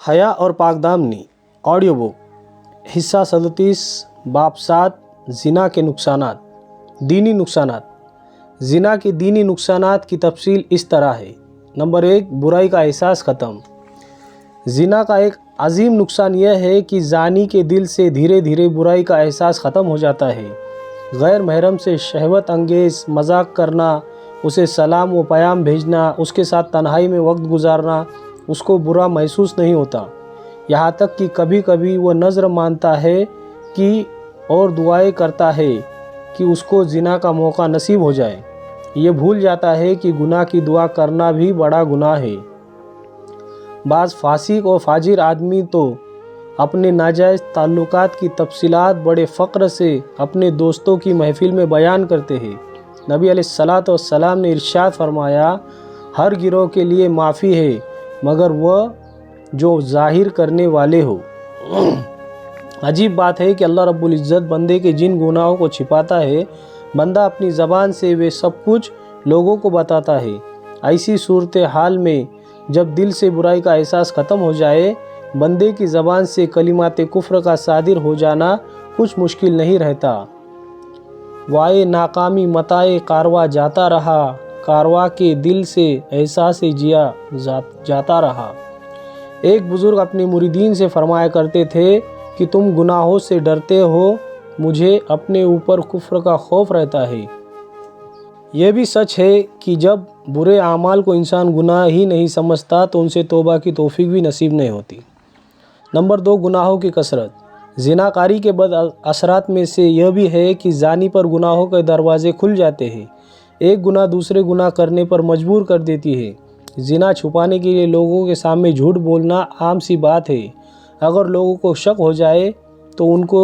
حیا اور پاک دامنی آڈیو بک حصہ 37 باب 7 زنا کے نقصانات۔ دینی نقصانات۔ زنا کے دینی نقصانات کی تفصیل اس طرح ہے۔ نمبر 1، برائی کا احساس ختم۔ زنا کا ایک عظیم نقصان یہ ہے کہ زانی کے دل سے دھیرے دھیرے برائی کا احساس ختم ہو جاتا ہے۔ غیر محرم سے شہوت انگیز مذاق کرنا، اسے سلام و پیام بھیجنا، اس کے ساتھ تنہائی میں وقت گزارنا اس کو برا محسوس نہیں ہوتا، یہاں تک کہ کبھی کبھی وہ نذر مانتا ہے کہ اور دعائیں کرتا ہے کہ اس کو زنا کا موقع نصیب ہو جائے۔ یہ بھول جاتا ہے کہ گناہ کی دعا کرنا بھی بڑا گناہ ہے۔ بعض فاسق و فاجر آدمی تو اپنے ناجائز تعلقات کی تفصیلات بڑے فخر سے اپنے دوستوں کی محفل میں بیان کرتے ہیں۔ نبی علیہ الصلاۃ والسلام نے ارشاد فرمایا، ہر گروہ کے لیے معافی ہے مگر وہ جو ظاہر کرنے والے ہو۔ عجیب بات ہے کہ اللہ رب العزت بندے کے جن گناہوں کو چھپاتا ہے، بندہ اپنی زبان سے وہ سب کچھ لوگوں کو بتاتا ہے۔ ایسی صورتحال میں جب دل سے برائی کا احساس ختم ہو جائے، بندے کی زبان سے کلمات کفر کا صادر ہو جانا کچھ مشکل نہیں رہتا۔ وائے ناکامی متائے کارواں جاتا رہا، کارواں کے دل سے احساس جیا جاتا رہا۔ ایک بزرگ اپنے مریدین سے فرمایا کرتے تھے کہ تم گناہوں سے ڈرتے ہو، مجھے اپنے اوپر کفر کا خوف رہتا ہے۔ یہ بھی سچ ہے کہ جب برے اعمال کو انسان گناہ ہی نہیں سمجھتا تو ان سے توبہ کی توفیق بھی نصیب نہیں ہوتی۔ نمبر 2، گناہوں کی کثرت۔ زناکاری کے بد اثرات میں سے یہ بھی ہے کہ زانی پر گناہوں کے دروازے کھل جاتے ہیں۔ ایک گناہ دوسرے گناہ کرنے پر مجبور کر دیتی ہے۔ زنا چھپانے کے لیے لوگوں کے سامنے جھوٹ بولنا عام سی بات ہے۔ اگر لوگوں کو شک ہو جائے تو ان کو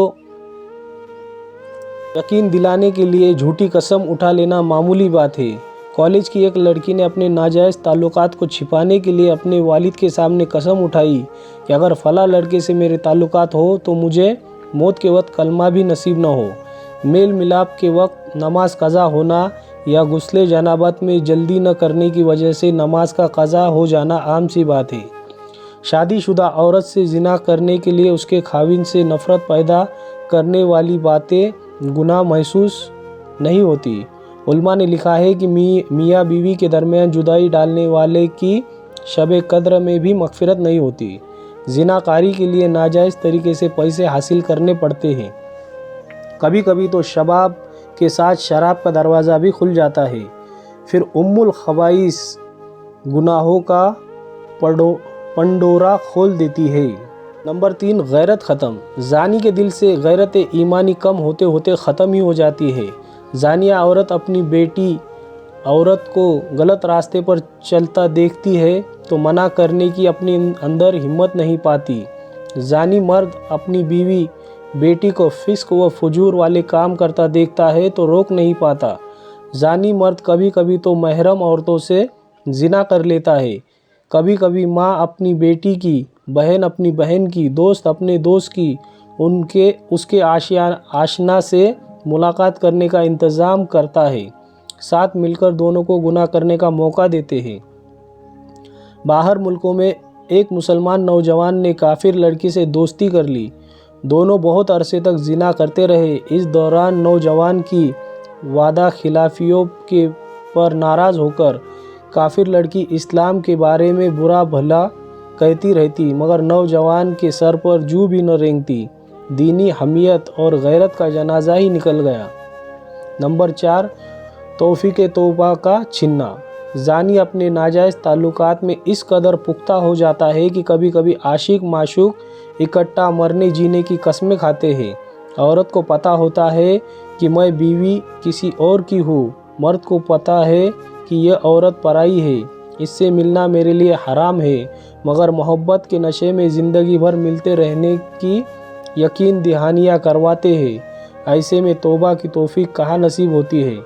یقین دلانے کے لیے جھوٹی قسم اٹھا لینا معمولی بات ہے۔ کالج کی ایک لڑکی نے اپنے ناجائز تعلقات کو چھپانے کے لیے اپنے والد کے سامنے قسم اٹھائی کہ اگر فلاں لڑکے سے میرے تعلقات ہو تو مجھے موت کے وقت کلمہ بھی نصیب نہ ہو۔ میل ملاپ کے وقت نماز قضا ہونا یا غسل جنابت میں جلدی نہ کرنے کی وجہ سے نماز کا قضا ہو جانا عام سی بات ہے۔ شادی شدہ عورت سے زنا کرنے کے لیے اس کے خاوند سے نفرت پیدا کرنے والی باتیں گناہ محسوس نہیں ہوتی۔ علماء نے لکھا ہے کہ میاں بیوی کے درمیان جدائی ڈالنے والے کی شب قدر میں بھی مغفرت نہیں ہوتی۔ زناکاری کے لیے ناجائز طریقے سے پیسے حاصل کرنے پڑتے ہیں۔ کبھی کبھی تو شباب کے ساتھ شراب کا دروازہ بھی کھل جاتا ہے۔ پھر الخبائث گناہوں کا پنڈورا کھول دیتی ہے۔ نمبر 3، غیرت ختم۔ زانی کے دل سے غیرت ایمانی کم ہوتے ہوتے ختم ہی ہو جاتی ہے۔ زانیہ عورت اپنی بیٹی عورت کو غلط راستے پر چلتا دیکھتی ہے تو منع کرنے کی اپنے اندر ہمت نہیں پاتی۔ زانی مرد اپنی بیوی بیٹی کو فسق و فجور والے کام کرتا دیکھتا ہے تو روک نہیں پاتا۔ زانی مرد کبھی کبھی تو محرم عورتوں سے زنا کر لیتا ہے۔ کبھی کبھی ماں اپنی بیٹی کی، بہن اپنی بہن کی، دوست اپنے دوست کی، اس کے آشنا سے ملاقات کرنے کا انتظام کرتا ہے، ساتھ مل کر دونوں کو گناہ کرنے کا موقع دیتے ہیں۔ باہر ملکوں میں ایک مسلمان نوجوان نے کافر لڑکی سے دوستی کر لی۔ دونوں بہت عرصے تک زنا کرتے رہے۔ اس دوران نوجوان کی وعدہ خلافیوں پر ناراض ہو کر کافر لڑکی اسلام کے بارے میں برا بھلا کہتی رہتی، مگر نوجوان کے سر پر جوں بھی نہ رینگتی۔ دینی حمیت اور غیرت کا جنازہ ہی نکل گیا۔ نمبر 4، توفیق توبہ کا چھننا۔ زانی اپنے ناجائز تعلقات میں اس قدر پختہ ہو جاتا ہے کہ کبھی کبھی عاشق معشوق اکٹھا مرنے جینے کی قسمیں کھاتے ہیں۔ عورت کو پتہ ہوتا ہے کہ میں بیوی کسی اور کی ہوں، مرد کو پتہ ہے کہ یہ عورت پرائی ہے، اس سے ملنا میرے لیے حرام ہے، مگر محبت کے نشے میں زندگی بھر ملتے رہنے کی یقین دہانیاں کرواتے ہیں۔ ایسے میں توبہ کی توفیق کہاں نصیب ہوتی ہے۔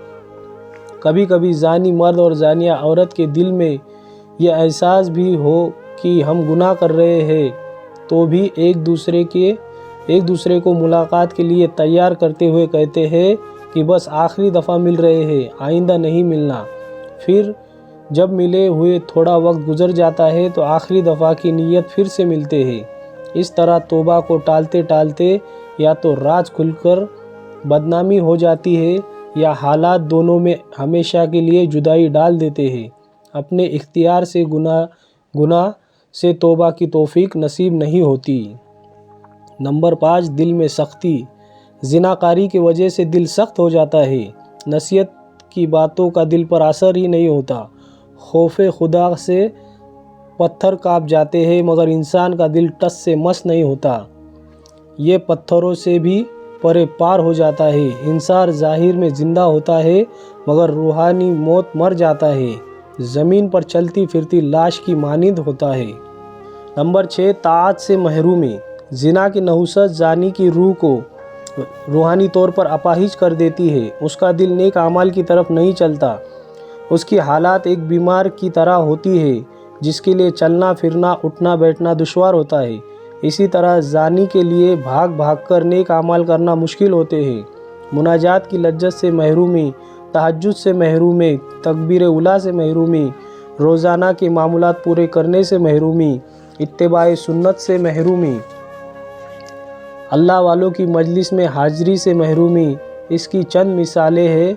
کبھی کبھی زانی مرد اور زانیہ عورت کے دل میں یہ احساس بھی ہو کہ ہم گناہ کر رہے ہیں تو بھی ایک دوسرے کو ملاقات کے لیے تیار کرتے ہوئے کہتے ہیں کہ بس آخری دفعہ مل رہے ہیں، آئندہ نہیں ملنا۔ پھر جب ملے ہوئے تھوڑا وقت گزر جاتا ہے تو آخری دفعہ کی نیت پھر سے ملتے ہیں۔ اس طرح توبہ کو ٹالتے ٹالتے یا تو راز کھل کر بدنامی ہو جاتی ہے یا حالات دونوں میں ہمیشہ کے لیے جدائی ڈال دیتے ہیں۔ اپنے اختیار سے گناہ سے توبہ کی توفیق نصیب نہیں ہوتی۔ نمبر 5، دل میں سختی۔ زناکاری کی وجہ سے دل سخت ہو جاتا ہے۔ نصیحت کی باتوں کا دل پر اثر ہی نہیں ہوتا۔ خوف خدا سے پتھر کانپ جاتے ہیں مگر انسان کا دل ٹس سے مس نہیں ہوتا۔ یہ پتھروں سے بھی پرے پار ہو جاتا ہے۔ انسان ظاہر میں زندہ ہوتا ہے مگر روحانی موت مر جاتا ہے، زمین پر چلتی پھرتی لاش کی مانند ہوتا ہے۔ نمبر 6، طاعت سے محرومی۔ زنا کی نحوست زانی کی روح کو روحانی طور پر اپاہج کر دیتی ہے۔ اس کا دل نیک اعمال کی طرف نہیں چلتا۔ اس کی حالت ایک بیمار کی طرح ہوتی ہے جس کے لیے چلنا پھرنا اٹھنا بیٹھنا دشوار ہوتا ہے۔ اسی طرح زانی کے لیے بھاگ بھاگ کر نیک اعمال کرنا مشکل ہوتے ہیں۔ مناجات کی لذت سے محرومی، تہجد سے محرومی، تکبیر اولیٰ سے محرومی، روزانہ کے معمولات پورے کرنے سے محرومی، اتباع سنت سے محرومی، اللہ والوں کی مجلس میں حاضری سے محرومی، اس کی چند مثالیں ہیں۔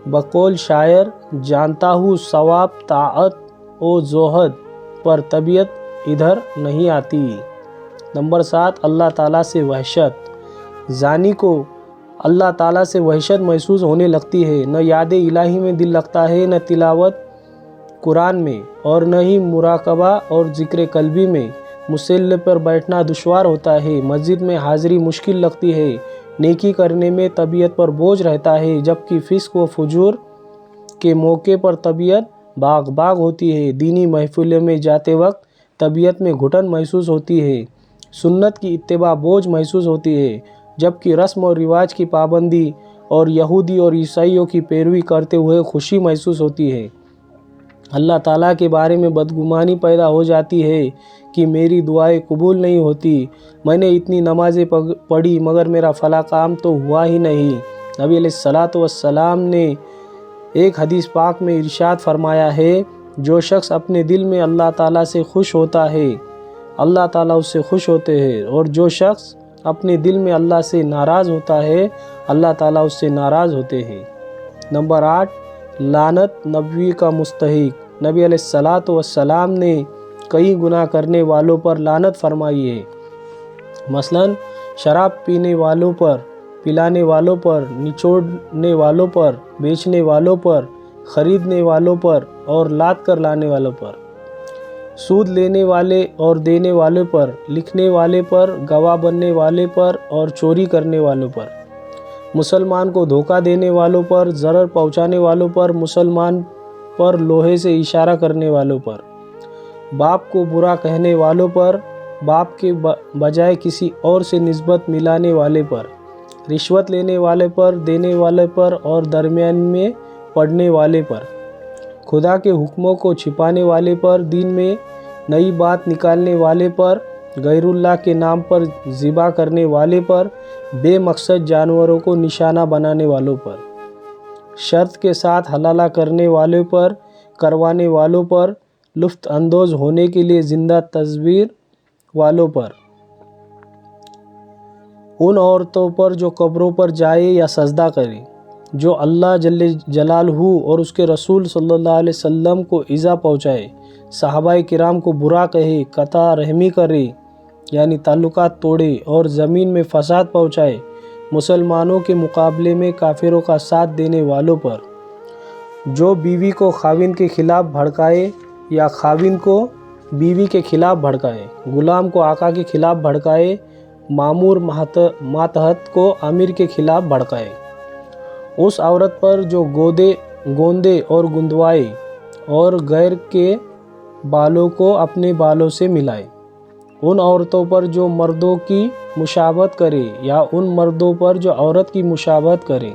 بقول شاعر، جانتا ہوں ثواب طاعت و زہد پر طبیعت ادھر نہیں آتی۔ نمبر 7، اللہ تعالیٰ سے وحشت۔ زانی کو اللہ تعالیٰ سے وحشت محسوس ہونے لگتی ہے۔ نہ یاد الہی میں دل لگتا ہے، نہ تلاوت قرآن میں، اور نہ ہی مراقبہ اور ذکر قلبی میں۔ مصلی پر بیٹھنا دشوار ہوتا ہے، مسجد میں حاضری مشکل لگتی ہے، نیکی کرنے میں طبیعت پر بوجھ رہتا ہے، جبکہ فسق و فجور کے موقع پر طبیعت باغ باغ ہوتی ہے۔ دینی محفلوں میں جاتے وقت طبیعت میں گھٹن محسوس ہوتی ہے، سنت کی اتباع بوجھ محسوس ہوتی ہے، جبکہ رسم و رواج کی پابندی اور یہودی اور عیسائیوں کی پیروی کرتے ہوئے خوشی محسوس ہوتی ہے۔ اللہ تعالیٰ کے بارے میں بدگمانی پیدا ہو جاتی ہے کہ میری دعائیں قبول نہیں ہوتی، میں نے اتنی نمازیں پڑھی مگر میرا فلاں کام تو ہوا ہی نہیں۔ نبی علیہ الصلاۃ والسلام نے ایک حدیث پاک میں ارشاد فرمایا ہے، جو شخص اپنے دل میں اللہ تعالیٰ سے خوش ہوتا ہے اللہ تعالیٰ اس سے خوش ہوتے ہیں، اور جو شخص اپنے دل میں اللہ سے ناراض ہوتا ہے اللہ تعالیٰ اس سے ناراض ہوتے ہیں۔ نمبر 8، لعنت نبوی کا مستحق۔ نبی علیہ الصلاۃ والسلام نے کئی گناہ کرنے والوں پر لعنت فرمائی ہے، مثلاً شراب پینے والوں پر، پلانے والوں پر، نچوڑنے والوں پر، بیچنے والوں پر، خریدنے والوں پر اور لاد کر لانے والوں پر، سود لینے والے اور دینے والے پر، لکھنے والے پر، گواہ بننے والے پر اور چوری کرنے والوں پر، مسلمان کو دھوکہ دینے والوں پر، ضرر پہنچانے والوں پر، مسلمان پر لوہے سے اشارہ کرنے والوں پر، باپ کو برا کہنے والوں پر، باپ کے بجائے کسی اور سے نسبت ملانے والے پر، رشوت لینے والے پر، دینے والے پر اور درمیان میں پڑنے والے پر، خدا کے حکموں کو چھپانے والے پر، دین میں نئی بات نکالنے والے پر، غیر اللہ کے نام پر ذبح کرنے والے پر، بے مقصد جانوروں کو نشانہ بنانے والوں پر، شرط کے ساتھ حلالہ کرنے والوں پر، کروانے والوں پر، لطف اندوز ہونے کے لیے زندہ تصویر والوں پر، ان عورتوں پر جو قبروں پر جائے یا سجدہ کرے، جو اللہ جل جلالہ اور اس کے رسول صلی اللہ علیہ وسلم کو ایذا پہنچائے، صحابہ کرام کو برا کہے، قطع رحمی کرے یعنی تعلقات توڑے اور زمین میں فساد پہنچائے، مسلمانوں کے مقابلے میں کافروں کا ساتھ دینے والوں پر، جو بیوی کو خاوند کے خلاف بھڑکائے یا خاوند کو بیوی کے خلاف بھڑکائے، غلام کو آقا کے خلاف بھڑکائے، مامور ماتحت کو امیر کے خلاف بھڑکائے، اس عورت پر جو گوندے اور گندوائے اور غیر کے بالوں کو اپنے بالوں سے ملائے، ان عورتوں پر جو مردوں کی مشابہت کرے یا ان مردوں پر جو عورت کی مشابہت کرے،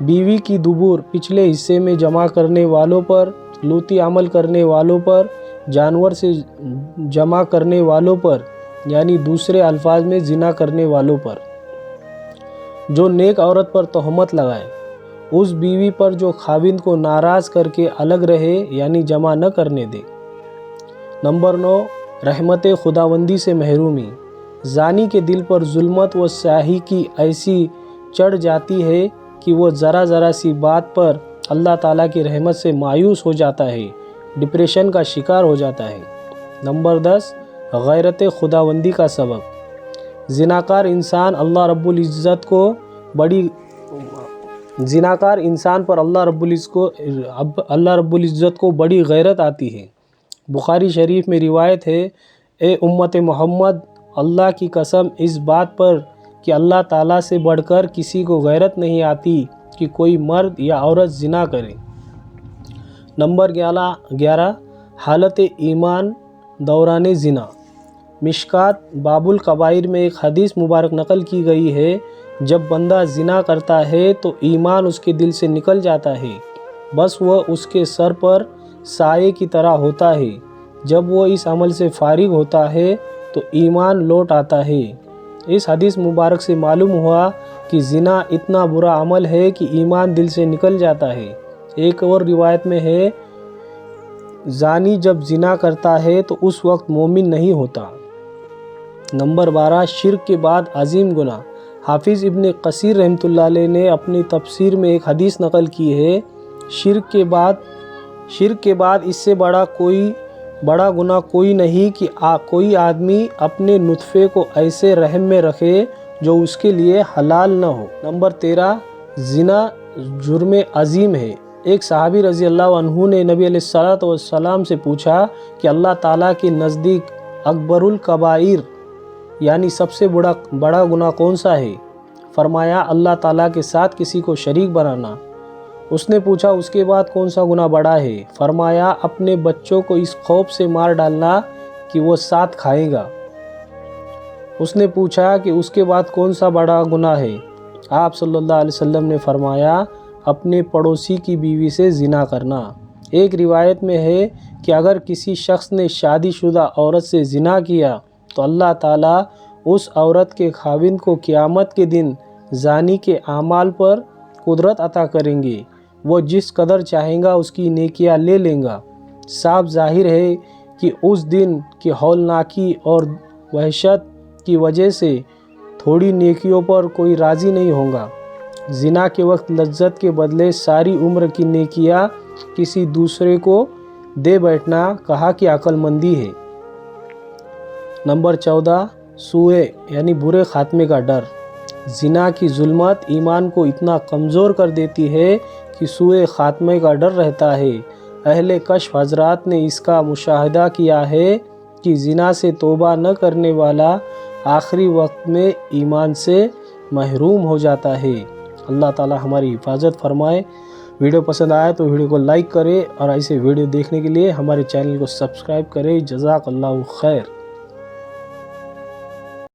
بیوی کی دبر پچھلے حصے میں جمع کرنے والوں پر، لوطی عمل کرنے والوں پر، جانور سے جمع کرنے والوں پر یعنی دوسرے الفاظ میں زنا کرنے والوں پر، جو نیک عورت پر تہمت لگائے اس بیوی پر جو خاوند کو ناراض کر کے الگ رہے یعنی جمع نہ کرنے دے۔ نمبر 9، رحمت خداوندی سے محرومی۔ زانی کے دل پر ظلمت و سیاہی کی ایسی چڑھ جاتی ہے کہ وہ ذرا سی بات پر اللہ تعالیٰ کی رحمت سے مایوس ہو جاتا ہے، ڈپریشن کا شکار ہو جاتا ہے۔ نمبر 10، غیرت خداوندی کا سبب۔ زناکار انسان پر اللہ رب العزت کو بڑی غیرت آتی ہے۔ بخاری شریف میں روایت ہے، اے امت محمد، اللہ کی قسم اس بات پر کہ اللہ تعالیٰ سے بڑھ کر کسی کو غیرت نہیں آتی کہ کوئی مرد یا عورت زنا کرے۔ نمبر 11، حالت ایمان دوران زنا۔ مشکات باب الکبائر میں ایک حدیث مبارک نقل کی گئی ہے، جب بندہ زنا کرتا ہے تو ایمان اس کے دل سے نکل جاتا ہے، بس وہ اس کے سر پر سائے کی طرح ہوتا ہے۔ جب وہ اس عمل سے فارغ ہوتا ہے تو ایمان لوٹ آتا ہے۔ اس حدیث مبارک سے معلوم ہوا کہ زنا اتنا برا عمل ہے کہ ایمان دل سے نکل جاتا ہے۔ ایک اور روایت میں ہے، زانی جب زنا کرتا ہے تو اس وقت مومن نہیں ہوتا۔ نمبر 12، شرک کے بعد عظیم گناہ۔ حافظ ابن کثیر رحمۃ اللہ علیہ نے اپنی تفسیر میں ایک حدیث نقل کی ہے، شرک کے بعد اس سے بڑا گناہ کوئی نہیں کہ کوئی آدمی اپنے نطفے کو ایسے رحم میں رکھے جو اس کے لیے حلال نہ ہو۔ نمبر 13، زنا جرم عظیم ہے۔ ایک صحابی رضی اللہ عنہ نے نبی علیہ السلام سے پوچھا کہ اللہ تعالیٰ کے نزدیک اکبر الکبائر یعنی سب سے بڑا گناہ کون سا ہے؟ فرمایا، اللہ تعالیٰ کے ساتھ کسی کو شریک بنانا۔ اس نے پوچھا، اس کے بعد کون سا گناہ بڑا ہے؟ فرمایا، اپنے بچوں کو اس خوف سے مار ڈالنا کہ وہ ساتھ کھائے گا۔ اس نے پوچھا کہ اس کے بعد کون سا بڑا گناہ ہے؟ آپ صلی اللہ علیہ وسلم نے فرمایا، اپنے پڑوسی کی بیوی سے زنا کرنا۔ ایک روایت میں ہے کہ اگر کسی شخص نے شادی شدہ عورت سے زنا کیا تو اللہ تعالیٰ اس عورت کے خاوند کو قیامت کے دن زانی کے اعمال پر قدرت عطا کریں گے، وہ جس قدر چاہیں گا اس کی نیکیاں لے لیں گا۔ صاف ظاہر ہے کہ اس دن کی ہولناکی اور وحشت کی وجہ سے تھوڑی نیکیوں پر کوئی راضی نہیں ہوگا۔ زنا کے وقت لذت کے بدلے ساری عمر کی نیکیاں کسی دوسرے کو دے بیٹھنا کہا کہ عقل مندی ہے۔ نمبر 14، سوء یعنی برے خاتمے کا ڈر۔ زنا کی ظلمت ایمان کو اتنا کمزور کر دیتی ہے کہ سوء خاتمے کا ڈر رہتا ہے۔ اہل کشف حضرات نے اس کا مشاہدہ کیا ہے کہ زنا سے توبہ نہ کرنے والا آخری وقت میں ایمان سے محروم ہو جاتا ہے۔ اللہ تعالی ہماری حفاظت فرمائے۔ ویڈیو پسند آئے تو ویڈیو کو لائک کرے اور ایسے ویڈیو دیکھنے کے لیے ہمارے چینل کو سبسکرائب کرے۔ جزاک اللہ خیر۔